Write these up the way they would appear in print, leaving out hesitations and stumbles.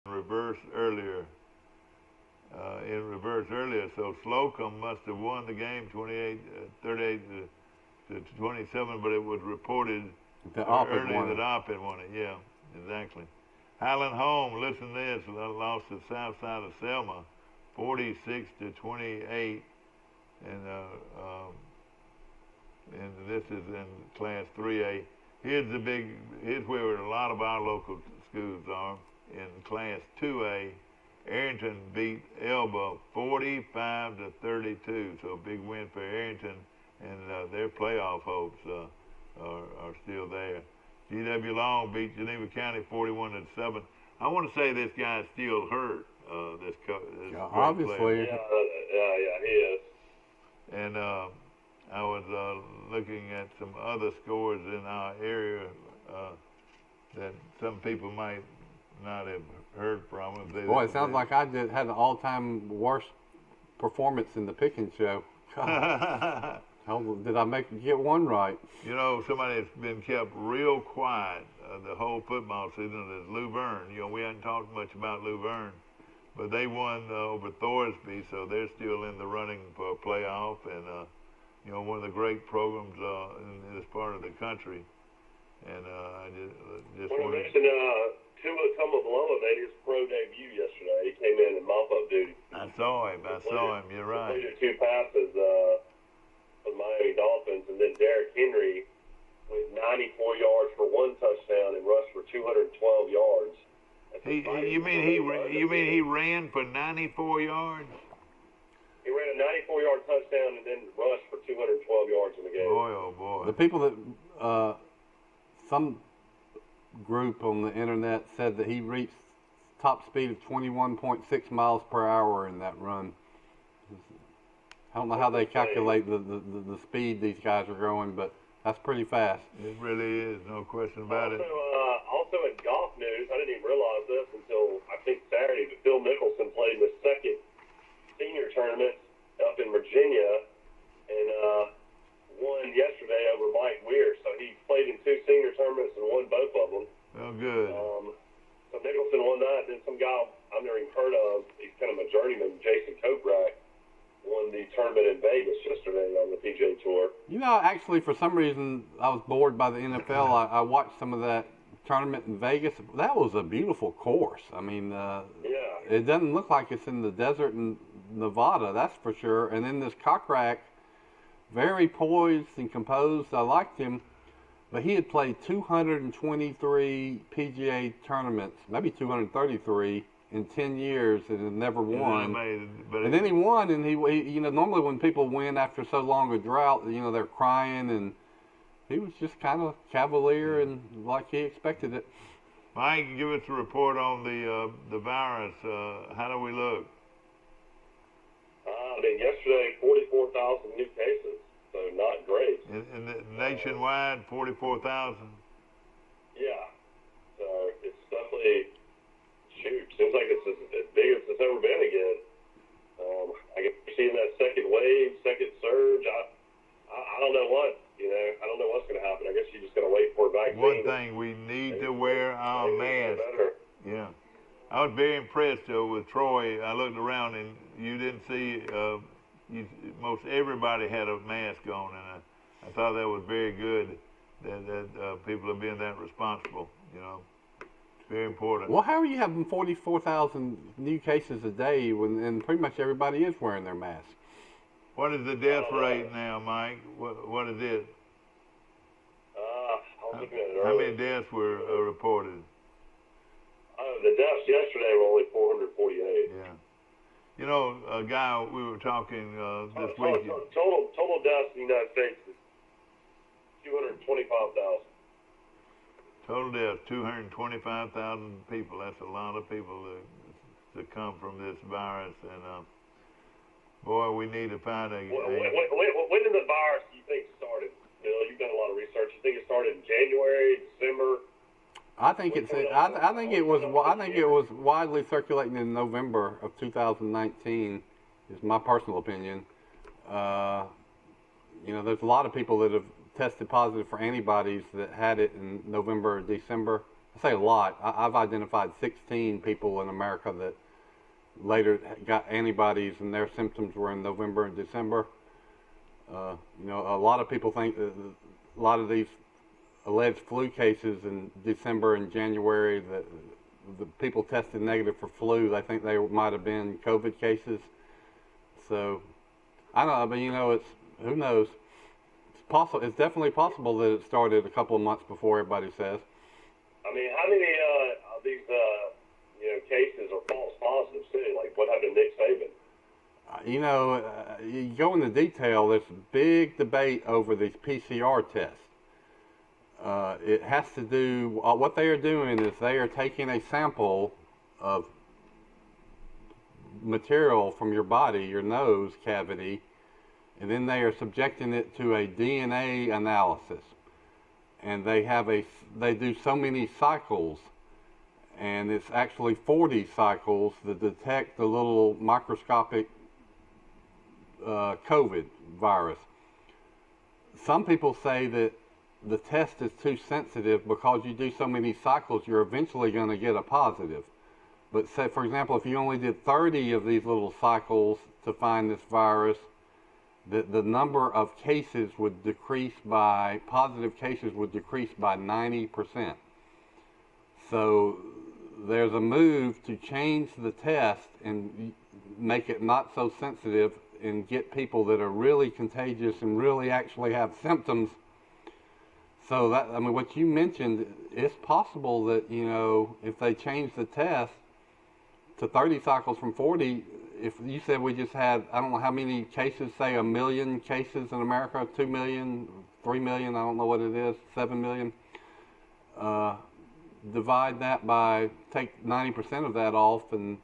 reverse earlier. So Slocum must have won the game 38 to 27, but it was reported earlier that Opp had won it. Yeah, exactly. Highland Home, listen to this, lost to the south side of Selma, 46 to 28, and this is in Class 3A. Here's where a lot of our local schools are. In Class 2A, Arrington beat Elba 45 to 32, so a big win for Arrington, and their playoff hopes are still there. GW Long beat Geneva County 41 to 7. I want to say this guy's still hurt. This obviously. Player. Yeah, he is. And I was looking at some other scores in our area that some people might not have heard from. Boy, it sounds like I had the all-time worst performance in the picking show. Did I get one right? You know, somebody that's been kept real quiet the whole football season is Luverne. You know, we hadn't talked much about Luverne, but they won over Thorsby, so they're still in the running for a playoff, and you know, one of the great programs in this part of the country. And I just want to mention Tua Tagovailoa made his pro debut yesterday. He came in mop-up duty. I saw him. You're right. Completed 2 passes for the Miami Dolphins, and then Derrick Henry went 94 yards for 1 touchdown and rushed for 212 yards. You mean he ran for 94 yards? He ran a 94-yard touchdown and then rushed for 212 yards in the game. Boy, oh boy. The people that some group on the internet said that he reached top speed of 21.6 miles per hour in that run. I don't know how they calculate the speed these guys are going, but that's pretty fast. It really is, no question about it. Also in golf news, I didn't even realize this until I think Saturday, but Phil Mickelson played in the second senior tournament up in Virginia and won yesterday over Mike Weir. So he played in 2 senior tournaments and won both of them. Oh, good. So Mickelson won that. Then some guy I've never even heard of, he's kind of a journeyman, Jason Kokrak, won the tournament in Vegas yesterday on the PGA Tour. You know, actually, for some reason, I was bored by the NFL. I watched some of that tournament in Vegas. That was a beautiful course. I mean, it doesn't look like it's in the desert in Nevada, that's for sure. And then this Kokrak, very poised and composed. I liked him, but he had played 223 PGA tournaments, maybe 233 in 10 years, and had never won. And then he won, and he you know, normally when people win after so long a drought, you know, they're crying, and he was just kind of cavalier and like he expected it. Mike, give us a report on the virus. How do we look? I mean, yesterday, 44,000 new cases, so not great. And nationwide, 44,000? Yeah. So it's definitely, seems like it's as big as it's ever been again. I guess we're seeing that second wave, second surge. I don't know what, you know, I don't know what's going to happen. I guess you just got to wait for a vaccine. One thing, we need to wear our masks. Yeah. I was very impressed with Troy. I looked around and you didn't see, most everybody had a mask on, and I thought that was very good that people are being that responsible, you know. Very important. Well, how are you having 44,000 new cases a day and pretty much everybody is wearing their mask? What is the death rate now, Mike? What is it? I was looking at it How earlier. many deaths were reported? The deaths yesterday were only 448. Yeah. You know, a guy we were talking this week. Total deaths in the United States is 225,000. Total deaths, 225,000 people. That's a lot of people to come from this virus. And boy, we need to find a. When did the virus, you think, started? Bill, you've done a lot of research. You think it started in January, December? I think it was widely circulating in November of 2019. Is my personal opinion. You know, there's a lot of people that have tested positive for antibodies that had it in November or December. say a lot. I've identified 16 people in America that later got antibodies and their symptoms were in November and December. You know, a lot of people think that a lot of these alleged flu cases in December and January, that the people tested negative for flu, they think they might have been COVID cases. So, I don't know, but you know, who knows? It's possible. It's definitely possible that it started a couple of months before everybody says. I mean, how many of these cases are false positives too? Like what happened to Nick Saban? You know, you go into detail. There's a big debate over these PCR tests. It has to do, what they are doing is they are taking a sample of material from your body, your nose cavity, and then they are subjecting it to a DNA analysis. And they do so many cycles, and it's actually 40 cycles to detect the little microscopic COVID virus. Some people say that the test is too sensitive because you do so many cycles, you're eventually going to get a positive. But say, for example, if you only did 30 of these little cycles to find this virus, the number of cases would decrease by, positive cases would decrease by 90%. So there's a move to change the test and make it not so sensitive and get people that are really contagious and really actually have symptoms. So that, I mean, what you mentioned, it's possible that, you know, if they change the test to 30 cycles from 40, if you said we just had, I don't know how many cases, say 1 million cases in America, 2 million, 3 million, I don't know what it is, 7 million. Divide that by, take 90% of that off, and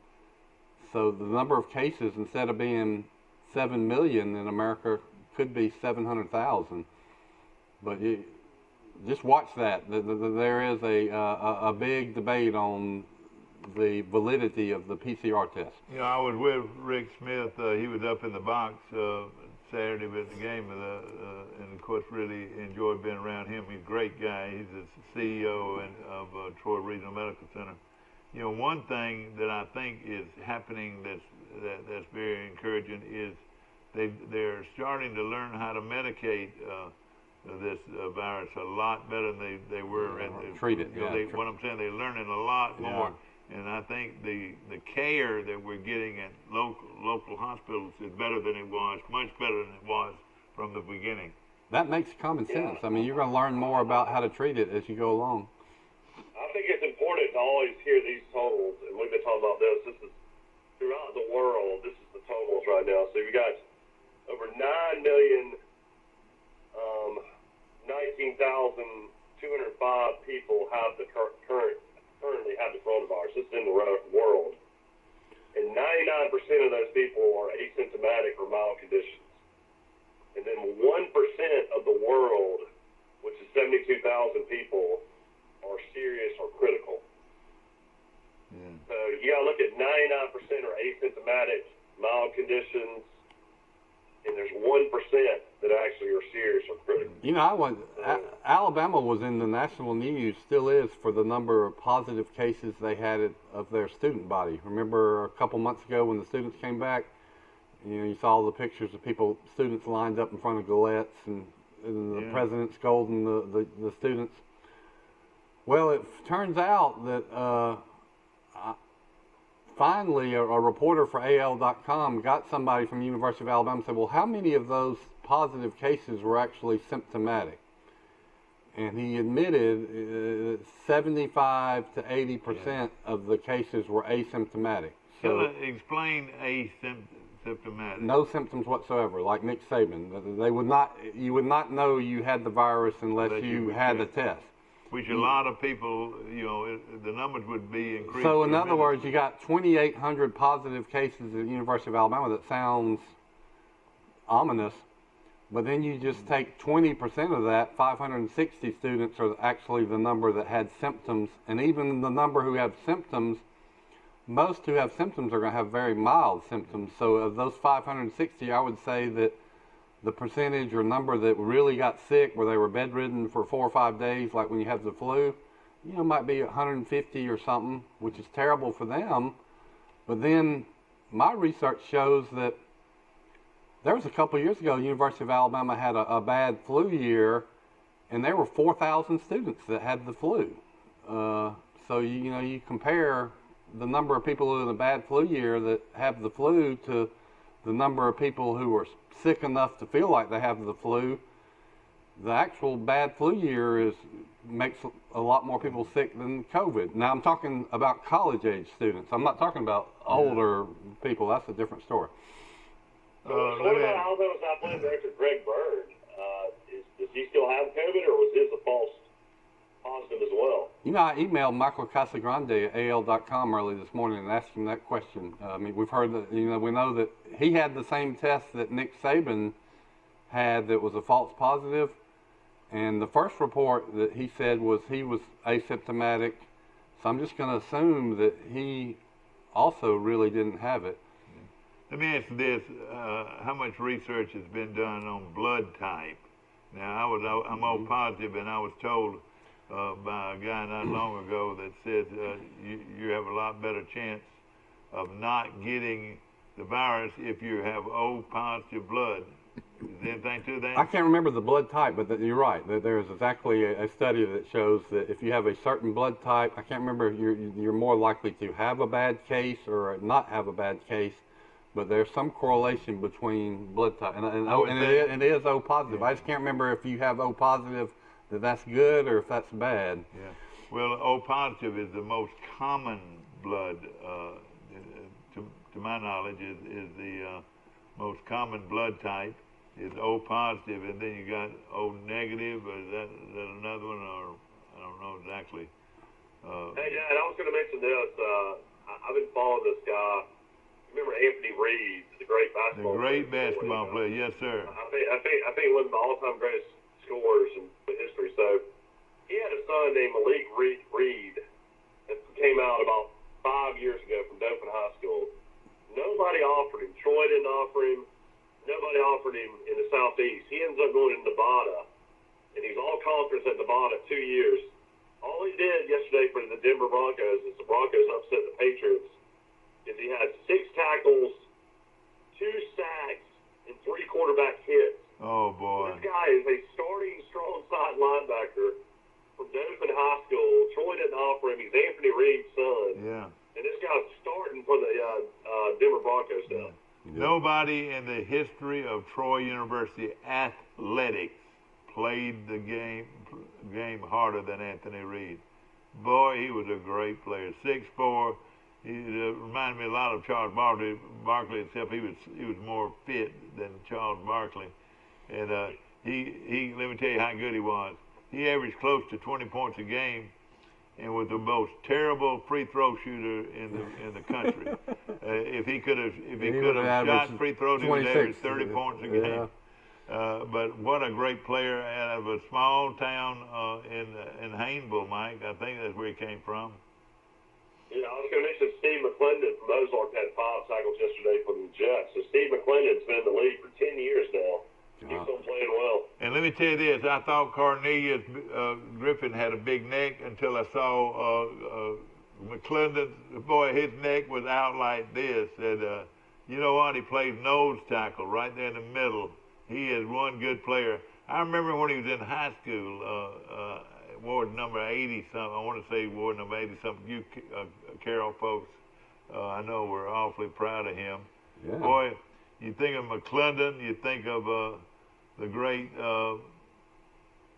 so the number of cases, instead of being 7 million in America, could be 700,000. But just watch that. There is a big debate on the validity of the PCR test. You know, I was with Rick Smith. He was up in the box Saturday at the game, and of course, really enjoyed being around him. He's a great guy. He's the CEO of Troy Regional Medical Center. You know, one thing that I think is happening that's very encouraging is they're starting to learn how to medicate this virus a lot better than they were. Treat it. What I'm saying, they're learning a lot more. And I think the care that we're getting at local hospitals is better than it was, much better than it was from the beginning. That makes common sense. I mean, you're going to learn more about how to treat it as you go along. I think it's important to always hear these totals, and we've been talking about this. This is throughout the world. This is the totals right now. So you got over 19,205 people have the currently have the coronavirus. This is in the world. And 99% of those people are asymptomatic or mild conditions. And then 1% of the world, which is 72,000 people, are serious or critical. Yeah. So you got to look at 99% are asymptomatic, mild conditions, and there's 1% that actually are serious or critical. You know, Alabama was in the national news, still is, for the number of positive cases they had of their student body. Remember a couple months ago when the students came back, you know, you saw the pictures of students lined up in front of Gillettes, and the president scolding the students. Well, it turns out that finally a reporter for AL.com got somebody from the University of Alabama and said, well, how many of those positive cases were actually symptomatic? And he admitted 75 to 80% of the cases were asymptomatic. So explain asymptomatic. No symptoms whatsoever, like Nick Saban. You would not know you had the virus unless you had the test. Which a lot of people, you know, the numbers would be increased. So in other words, you got 2,800 positive cases at the University of Alabama. That sounds ominous, but then you just take 20% of that, 560 students are actually the number that had symptoms, and even the number who have symptoms, most who have symptoms are going to have very mild symptoms. So of those 560, I would say that the percentage or number that really got sick, where they were bedridden for 4 or 5 days, like when you have the flu, might be 150 or something, which is terrible for them. But then my research shows that there was a couple of years ago, the University of Alabama had a bad flu year, and there were 4,000 students that had the flu. So you compare the number of people in a bad flu year that have the flu to the number of people who are sick enough to feel like they have the flu. The actual bad flu year makes a lot more people sick than COVID. Now I'm talking about college-age students. I'm not talking about older people. That's a different story. So what about Alabama's athletic director, Greg Byrne? Does he still have COVID, or was his a false positive as well? I emailed Michael Casagrande at AL.com early this morning and asked him that question. We've heard that, we know that he had the same test that Nick Saban had that was a false positive. And the first report that he said was he was asymptomatic. So I'm just going to assume that he also really didn't have it. Let me ask you this, how much research has been done on blood type? Now, I'm O positive, and I was told by a guy not long ago that said you have a lot better chance of not getting the virus if you have O positive blood. Is there anything to that? I can't remember the blood type, but you're right. There is exactly a study that shows that if you have a certain blood type, I can't remember, you're more likely to have a bad case or not have a bad case. But there's some correlation between blood type, and it is O positive. Yeah. I just can't remember if you have O positive that's good or if that's bad. Yeah. Well, O positive is the most common blood, to my knowledge, is the most common blood type is O positive, and then you got O negative. Or is that another one, or I don't know exactly. Hey, Dad, I was going to mention this. I've been following this guy. Remember Anthony Reed, the great basketball player? Yes, sir. I think one of the all-time greatest scorers in history. So he had a son named Malik Reed that came out about 5 years ago from Dothan High School. Nobody offered him. Troy didn't offer him. Nobody offered him in the Southeast. He ends up going to Nevada, and he's all-conference at Nevada 2 years. All he did yesterday for the Denver Broncos is the Broncos upset the Patriots. Is he had 6 tackles, 2 sacks, and 3 quarterback hits. Oh, boy. This guy is a starting strong side linebacker from Dothan High School. Troy didn't offer him. He's Anthony Reed's son. Yeah. And this guy's starting for the Denver Broncos now. Yeah. Nobody in the history of Troy University athletics played the game harder than Anthony Reed. Boy, he was a great player. 6'4". He reminded me a lot of Charles Barkley, except he was more fit than Charles Barkley. And he let me tell you how good he was. He averaged close to 20 points a game, and was the most terrible free throw shooter in the country. If he could have shot free throws, he would average 30 points a game. But what a great player out of a small town in Hayneville, Mike. I think that's where he came from. Yeah, I was going to mention Steve McClendon from Ozark had 5 tackles yesterday for the Jets. So Steve McClendon's been in the league for 10 years now. He's still playing well. And let me tell you this, I thought Cornelius Griffin had a big neck until I saw McClendon. Boy, his neck was out like this. And you know what? He plays nose tackle right there in the middle. He is one good player. I remember when he was in high school, ward number 80-something. I want to say ward number 80-something. You, Carroll folks, I know we're awfully proud of him. Yeah. Boy, you think of McClendon, you think of the great...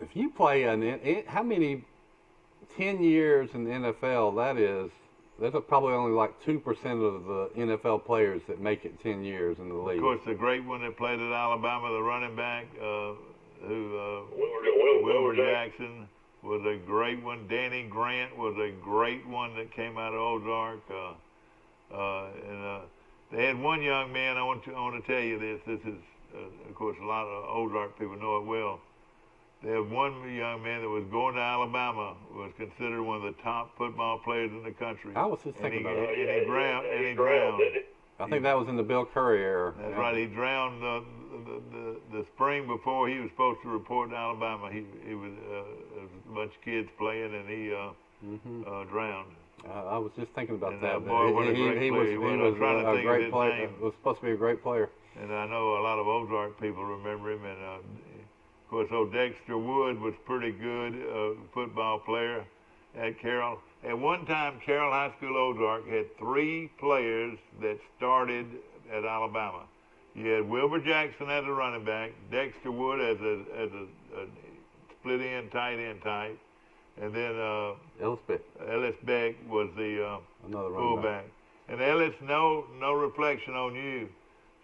if you play how many 10 years in the NFL, that's probably only like 2% of the NFL players that make it 10 years in the league. Of course, the great one that played at Alabama, the running back, Wilbur Jackson was a great one. Danny Grant was a great one that came out of Ozark. They had one young man, I want to tell you this. This is, of course, a lot of Ozark people know it well. They had one young man that was going to Alabama, was considered one of the top football players in the country. I was just thinking about it. And he drowned. I think that was in the Bill Curry era. That's right. He drowned the spring before he was supposed to report to Alabama. He was a bunch of kids playing, and drowned. I was just thinking about And that. boy, what a great He player was, he he was. I'm was trying to a think of great his player. name. Was supposed to be a great player. And I know a lot of Ozark people remember him. And of course, old Dexter Wood was pretty good football player at Carroll. At one time, Carroll High School Ozark had 3 players that started at Alabama. You had Wilbur Jackson as a running back, Dexter Wood as a split end, tight end type, and then Ellis Beck was the another fullback. And Ellis, no reflection on you,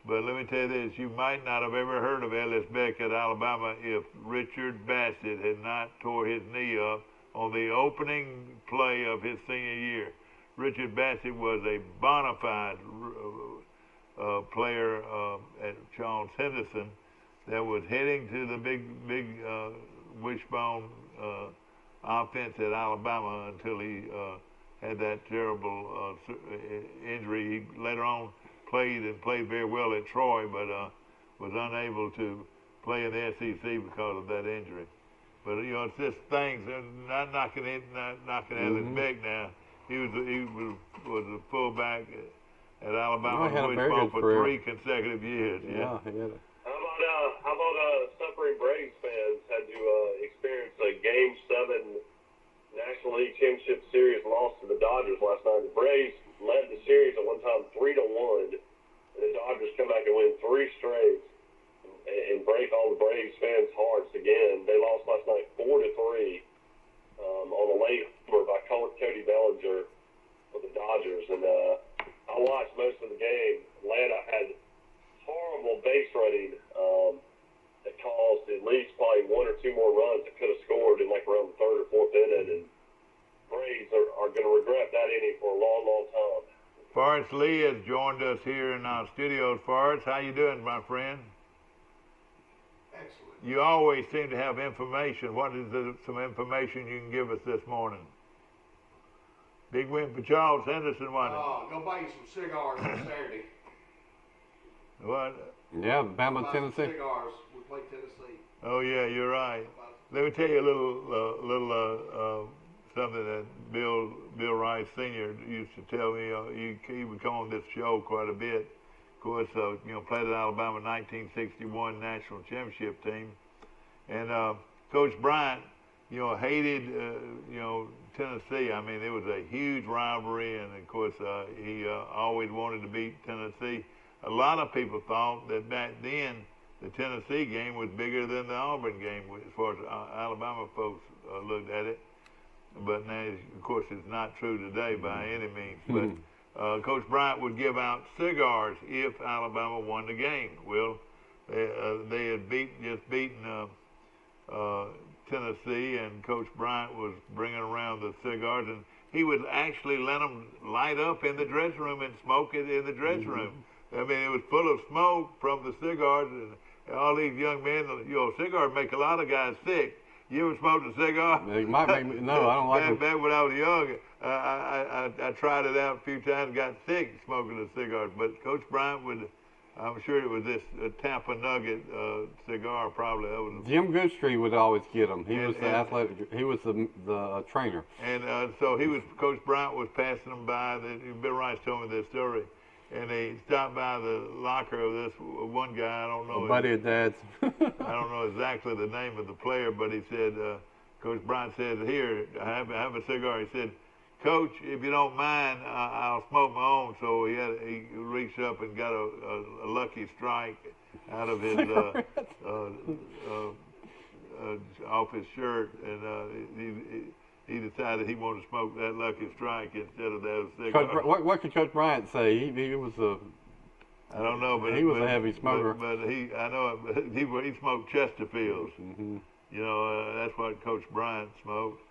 but let me tell you this: you might not have ever heard of Ellis Beck at Alabama if Richard Bassett had not tore his knee up on the opening play of his senior year. Richard Bassett was a bona fide player at Charles Henderson that was heading to the big wishbone offense at Alabama until he had that terrible injury. He later on played very well at Troy, but was unable to play in the SEC because of that injury. But it's just things. Not knocking Ellis Beck now. He was a fullback at Alabama wishbone for 3 consecutive years. Yeah, he had it. How about suffering Braves fans had to experience a Game 7 National League Championship Series loss to the Dodgers last night? The Braves led the series at one time 3-1, and the Dodgers come back and win 3 straight and break all the Braves fans' hearts again. They lost last night 4-3 on a late homer by Cody Bellinger for the Dodgers, and I watched most of the game. Atlanta had horrible base running that caused at least probably 1 or 2 more runs that could have scored in like around the 3rd or 4th inning, and Braves are going to regret that inning for a long, long time. Forrest Lee has joined us here in our studios. Forrest, how you doing, my friend? Excellent. You always seem to have information. What is some information you can give us this morning? Big win for Charles Henderson, wasn't it? Go buy you some cigars on Saturday. What? Yeah, Bama, Tennessee. Cigars. We play Tennessee. Oh yeah, you're right. Let me tell you a little something that Bill Rice Sr. used to tell me. He would come on this show quite a bit. Of course, played at Alabama 1961 national championship team, and Coach Bryant, hated Tennessee. I mean, it was a huge rivalry, and of course, he always wanted to beat Tennessee. A lot of people thought that back then the Tennessee game was bigger than the Auburn game as far as Alabama folks looked at it. But now, of course, it's not true today by any means. But Coach Bryant would give out cigars if Alabama won the game. Well, they had just beaten Tennessee, and Coach Bryant was bringing around the cigars, and he would actually let them light up in the dressing room and smoke it in the dressing room. I mean, it was full of smoke from the cigars, and all these young men, cigars make a lot of guys sick. You ever smoked a cigar? It might make me, no, I don't like them. Back when I was young, I tried it out a few times, got sick smoking the cigars. But Coach Bryant would, I'm sure it was this Tampa Nugget cigar probably. That was Jim Goodstreet would always get them. He was the athletic, he was the trainer. And so Coach Bryant was passing them by. Bill Rice told me this story. And he stopped by the locker of this one guy. I don't know. A buddy of Dad's. I don't know exactly the name of the player, but he said, Coach Bryant said, "Here, have a cigar." He said, "Coach, if you don't mind, I'll smoke my own." So he reached up and got a Lucky Strike out of his off his shirt, and he decided he wanted to smoke that Lucky Strike instead of those cigars. What could Coach Bryant say? He was a. I don't know, but he was a heavy smoker. But I know he smoked Chesterfields. Mm-hmm. That's what Coach Bryant smoked,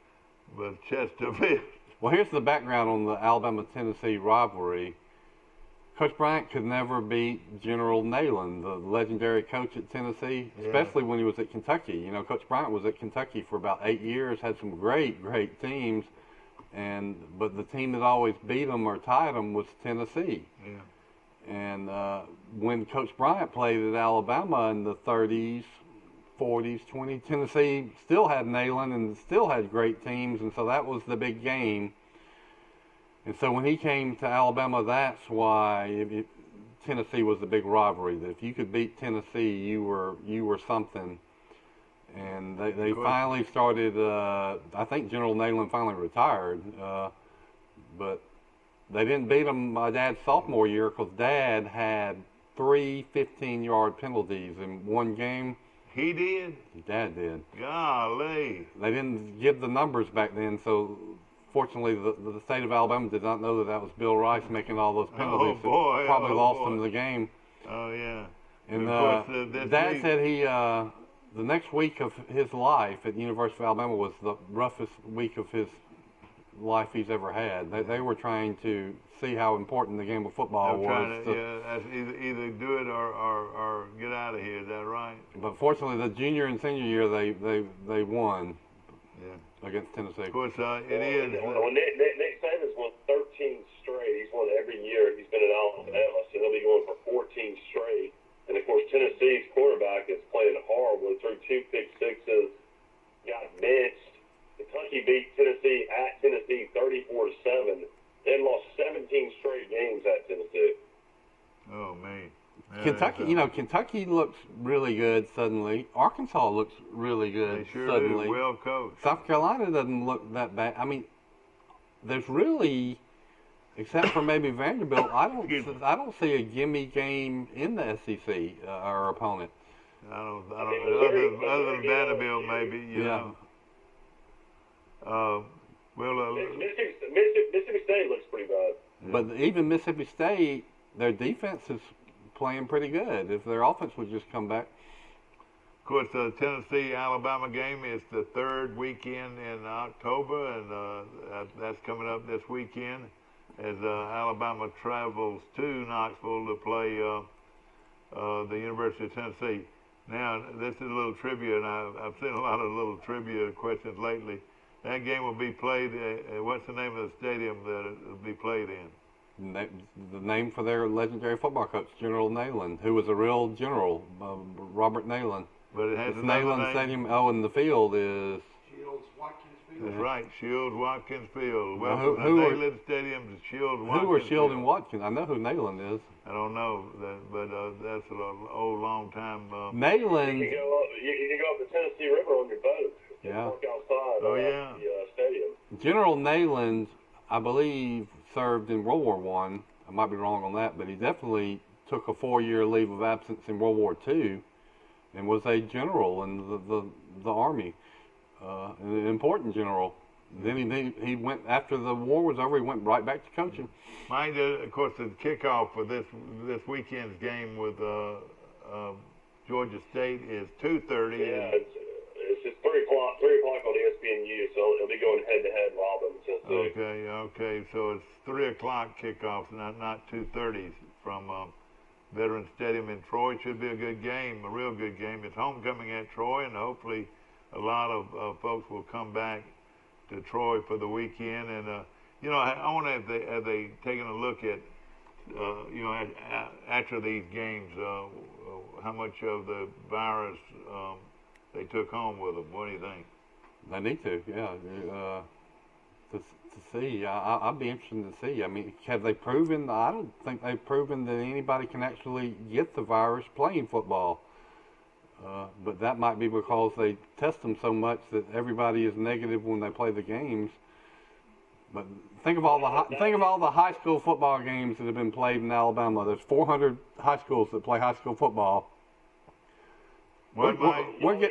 but Chesterfield. Well, here's the background on the Alabama-Tennessee rivalry. Coach Bryant could never beat General Neyland, the legendary coach at Tennessee, especially when he was at Kentucky. Coach Bryant was at Kentucky for about 8 years, had some great teams, but the team that always beat them or tied them was Tennessee. Yeah. And when Coach Bryant played at Alabama in the 30s, 40s, 20. Tennessee still had Neyland and still had great teams, and so that was the big game. And so when he came to Alabama, that's why Tennessee was the big rivalry. That if you could beat Tennessee, you were something. And they finally started. I think General Neyland finally retired, but they didn't beat him my dad's sophomore year because Dad had 3 15-yard penalties in one game. He did? Dad did. Golly. They didn't give the numbers back then, so fortunately the state of Alabama did not know that was Bill Rice making all those penalties. Oh, boy. That probably lost them the game. Oh, yeah. And of course, Dad said he, the next week of his life at the University of Alabama was the roughest week of his life he's ever had. They were trying to see how important the game of football was. That's either do it or get out of here. Is that right? But fortunately, the junior and senior year they won. Yeah. Against Tennessee. Of course, it is. Well, Nick Saban's won 13 straight. He's won every year he's been in Alabama, so he'll be going for 14 straight. And of course, Tennessee's quarterback is playing horrible. He threw 2 pick sixes, got benched. Kentucky beat Tennessee at Tennessee 34-7. They lost 17 straight games at Tennessee. Oh man. Kentucky looks really good suddenly. Arkansas looks really good they sure suddenly. Do. Well coached. South Carolina doesn't look that bad. I mean, there's really, except for maybe Vanderbilt, I don't see a gimme game in the SEC, our opponent. I don't other than Vanderbilt maybe. Yeah. Mississippi State looks pretty bad. But even Mississippi State, their defense is playing pretty good. If their offense would just come back. Of course, the Tennessee-Alabama game is the third weekend in October, and that's coming up this weekend as Alabama travels to Knoxville to play the University of Tennessee. Now, this is a little trivia, and I've seen a lot of little trivia questions lately. That game will be played what's the name of the stadium that it will be played in? The name for their legendary football coach, General Neyland, who was a real general, Robert Neyland. But it has Neyland Stadium. Oh, and the field is Shields Watkins Field. That's right, Shields Watkins Field. Well, who Neyland Stadium to Shields Watkins. Who were Shield Field. and Watkins? I know who Neyland is. I don't know, but that's an old, long time. Neyland. You can go up the Tennessee River on your boat. Yeah. Walk outside the stadium. General Neyland, I believe, served in World War I. I might be wrong on that, but he definitely took a 4-year leave of absence in World War II and was a general in the Army, an important general. Then he went, after the war was over, he went right back to coaching. Mind you, of course, the kickoff for this weekend's game with Georgia State is 2:30. Yeah, it's just 3 o'clock on ESPNU, so it'll be going head-to-head, Robin. Okay. So it's 3 o'clock kickoff, not 2:30 from Veterans Stadium in Troy. It should be a good game, a real good game. It's homecoming at Troy, and hopefully a lot of folks will come back to Troy for the weekend. And I wonder have they taken a look at after these games how much of the virus they took home with them. What do you think? They need to, yeah. To see, I'd be interested to see. I mean, have they proven? I don't think they've proven that anybody can actually get the virus playing football. But that might be because they test them so much that everybody is negative when they play the games. But think of all the high school football games that have been played in Alabama. There's 400 high schools that play high school football. Y'all want to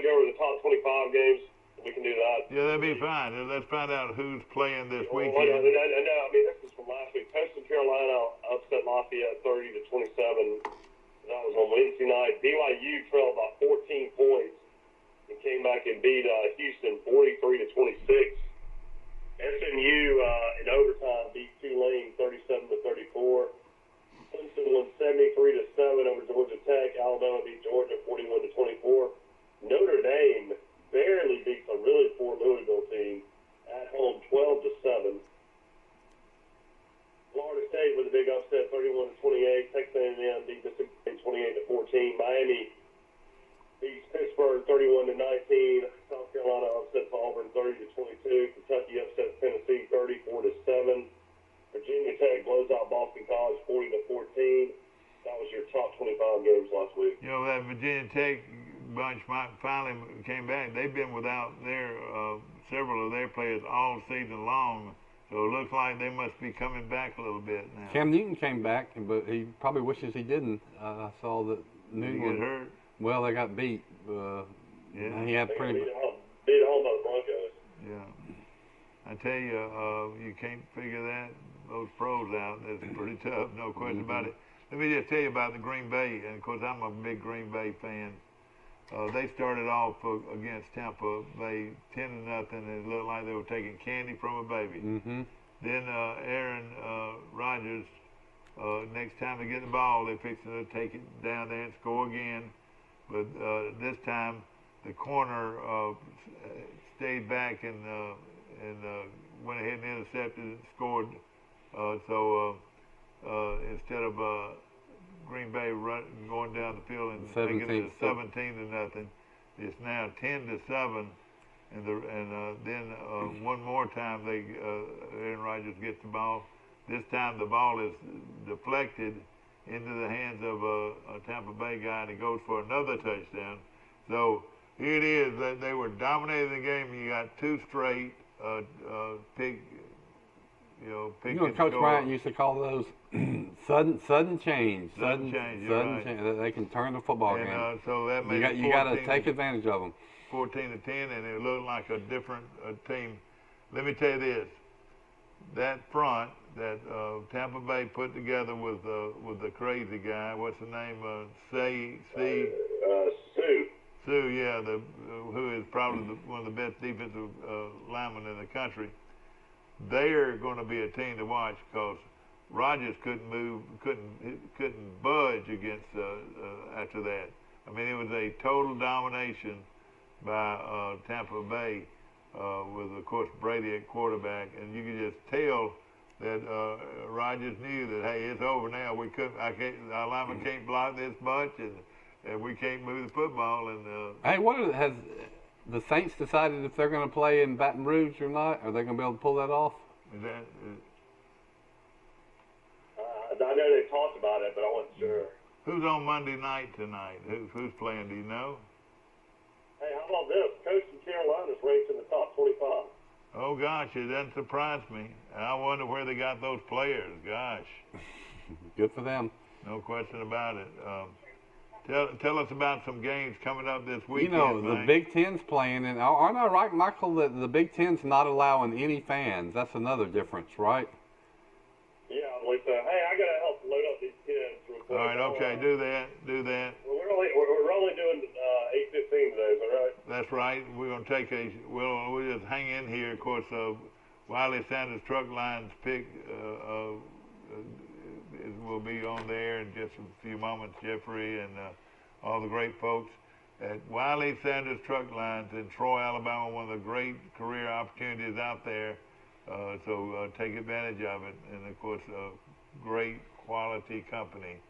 go over the top 25 games? We can do that. Yeah, that'd be fine. Let's find out who's playing this weekend. I mean, this is from last week. Coastal Carolina upset Lafayette 30-27. That was on Wednesday night. BYU trailed by 14 points and came back and beat Houston 43-26. SMU in overtime beat Tulane 37-34. Clemson won 73-7 over Georgia Tech. Alabama beat Georgia 41-24. Notre Dame barely beats a really poor Louisville team at home 12-7. Florida State with a big upset 31-28. Texas A&M beat Mississippi State 28-14. Miami beats Pittsburgh 31-19. South Carolina upsets Auburn 30-22. Kentucky upsets Tennessee 34-7. Virginia Tech blows out Boston College 40-14. That was your top 25 games last week. You know, that Virginia Tech bunch finally came back. They've been without their several of their players all season long. So it looks like they must be coming back a little bit now. Cam Newton came back, but he probably wishes he didn't. I saw that Did he get hurt? Well, they got beat. Yeah. He had pretty. Beat home by the Broncos. Yeah. I tell you, you can't figure those pros out. That's pretty tough, no question about it. Let me just tell you about the Green Bay, and of course I'm a big Green Bay fan. They started off against Tampa Bay 10-0, and it looked like they were taking candy from a baby. Then Aaron Rodgers, next time they get the ball, they're fixing to take it down there and score again. But this time, the corner stayed back and went ahead and intercepted and scored. So instead of Green Bay going down the field and making it 17-0, it's now 10-7. And then one more time, Aaron Rodgers gets the ball. This time the ball is deflected into the hands of a Tampa Bay guy, and he goes for another touchdown. So here it is. They were dominating the game. You got two straight pick. Coach Bryant used to call those sudden change. Sudden change. They can turn the football game. So that made you got to take advantage of them. 14-10, and it looked like a different team. Let me tell you this: that front that Tampa Bay put together with the crazy guy. What's the name? Sue, yeah, who is probably one of the best defensive linemen in the country. They are going to be a team to watch because Rodgers couldn't budge against after that. I mean, it was a total domination by Tampa Bay with, of course, Brady at quarterback, and you could just tell that Rodgers knew that, hey, it's over now. Our lineman can't block this bunch, and we can't move the football. And hey, has the Saints decided if they're going to play in Baton Rouge or not? Are they going to be able to pull that off? I know they talked about it, but I wasn't sure. Who's on Monday night tonight? Who's playing? Do you know? Hey, how about this? Coach in Carolina's ranked in the top 25. Oh, gosh, it doesn't surprise me. I wonder where they got those players. Gosh. Good for them. No question about it. Tell us about some games coming up this weekend. The Big Ten's playing, and aren't I right, Michael, that the Big Ten's not allowing any fans? That's another difference, right? Yeah, Lisa. Hey, I got to help load up these kids. All right, okay, do that. Well, we're only doing 8:15 today, is that right? That's right. We're going to take we'll just hang in here. Of course, Wiley Sanders Truck Lines pick will be on there in just a few moments. Jeffrey and all the great folks at Wiley Sanders Truck Lines in Troy, Alabama, one of the great career opportunities out there. So take advantage of it. And, of course, great quality company,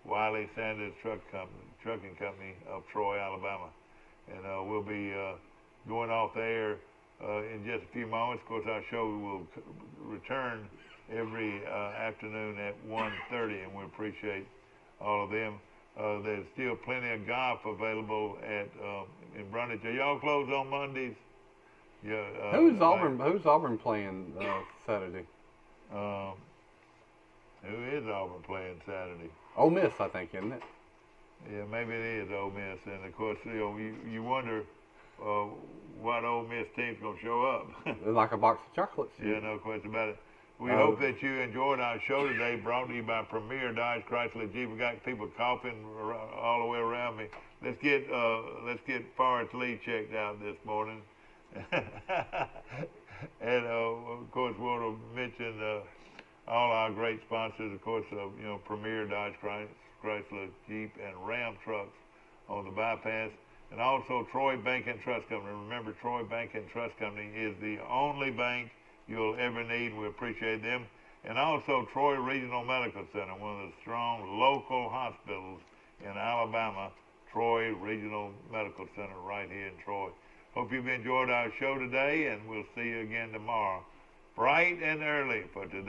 Wiley Sanders Trucking Company of Troy, Alabama. And we'll be going off the air in just a few moments. Of course, our show will return every afternoon at 1:30, and we appreciate all of them. There's still plenty of golf available in Brundage. Are y'all closed on Mondays? Yeah. Who's Auburn playing Saturday? Who is Auburn playing Saturday? Ole Miss, I think, isn't it? Yeah, maybe it is Ole Miss, and of course, you wonder what Ole Miss team's gonna show up. They're like a box of chocolates. Yeah, no question about it. We hope that you enjoyed our show today, brought to you by Premier Dodge Chrysler Jeep. We got people coughing all the way around me. Let's get Forrest Lee checked out this morning, and of course, we want to mention all our great sponsors. Of course, Premier Dodge Chrysler Jeep and Ram trucks on the bypass, and also Troy Bank and Trust Company. Remember, Troy Bank and Trust Company is the only bank you'll ever need. We appreciate them. And also Troy Regional Medical Center, one of the strong local hospitals in Alabama. Troy Regional Medical Center right here in Troy. Hope you've enjoyed our show today, and we'll see you again tomorrow, bright and early for today.